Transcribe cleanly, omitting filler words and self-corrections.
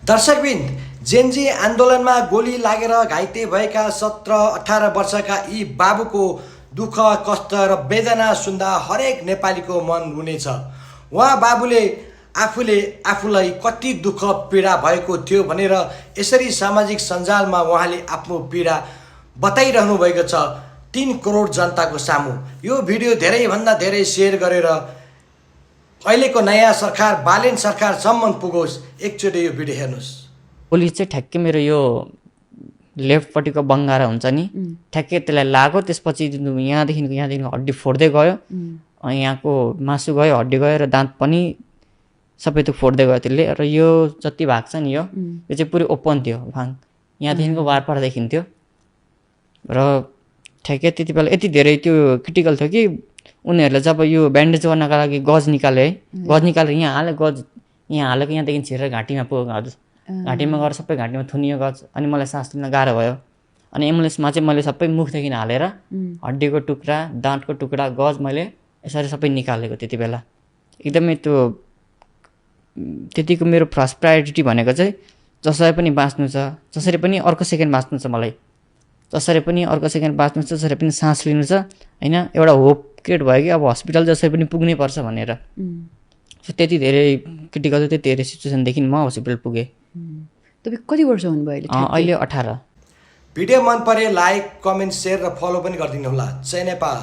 दर्शकबिन, जेनजी आन्दोलनमा गोली लागेर घाइते भएका 17-18 वर्षका यी बाबुको दुःख कष्ट र वेदना सुन्दा हरेक नेपालीको मन रुनेछ। उहाँ बाबुले आफूलाई कति दुःख पीडा भएको थियो भनेर यसरी सामाजिक सञ्जालमा उहाँले आफ्नो पीडा बताइरहनु भएको छ 3 करोड जनताको सामु। यो भिडियो धेरैभन्दा धेरै सेयर गरेर अहिलेको नयाँ सरकार बालेन सरकारसम्म पुगोस्। एकचोटि यो भिडियो हेर्नुहोस्। पुलिस चाहिँ ठ्याक्कै मेरो यो लेफ्टपट्टिको बङ्गारा हुन्छ नि, ठ्याक्कै त्यसलाई लाग्यो। त्यसपछि यहाँदेखिको हड्डी फोड्दै गयो, यहाँको मासु गयो, हड्डी गयो र दाँत पनि सबै त्यो फोड्दै गयो त्यसले। र यो जति भाग छ नि यो चाहिँ पुरै ओपन थियो भाग, यहाँदेखिको वारपार देखिन्थ्यो। र ठ्याक्कै त्यति बेला यति धेरै त्यो क्रिटिकल थियो कि उनीहरूले जब यो ब्यान्डेज गर्नका लागि गज निकाले है, गज निकालेर यहाँ हाले, गज यहाँ हालेको यहाँदेखि छिरेर घाँटीमा पुगेको हजुर, घाँटीमा गएर सबै घाँटीमा थुनियो गज। अनि मलाई सास लिन गाह्रो भयो। अनि एम्बुलेन्समा चाहिँ मैले सबै मुखदेखि हालेर हड्डीको टुक्रा, दाँतको टुक्रा, गज मैले यसरी सबै निकालेको। त्यति बेला एकदमै त्यो त्यतिको मेरो फर्स्ट प्रायोरिटी भनेको चाहिँ जसरी पनि बाँच्नु छ, जसरी पनि अर्को सेकेन्ड बाँच्नु छ मलाई, जसरी पनि अर्को सेकेन्ड बाँच्नु छ, जसरी पनि सास लिनु छ होइन। एउटा होप क्रिएट भयो कि अब हस्पिटल जसरी पनि पुग्नै पर्छ भनेर। त्यति धेरै क्रिटिकल, त्यति धेरै सिचुएसनदेखि म हस्पिटल पुगेँ। तपाईँ कति वर्ष हुनुभयो अहिले? 18। भिडियो मन परे लाइक, कमेन्ट, सेयर र फलो पनि गरिदिनु होला। जय नेपाल।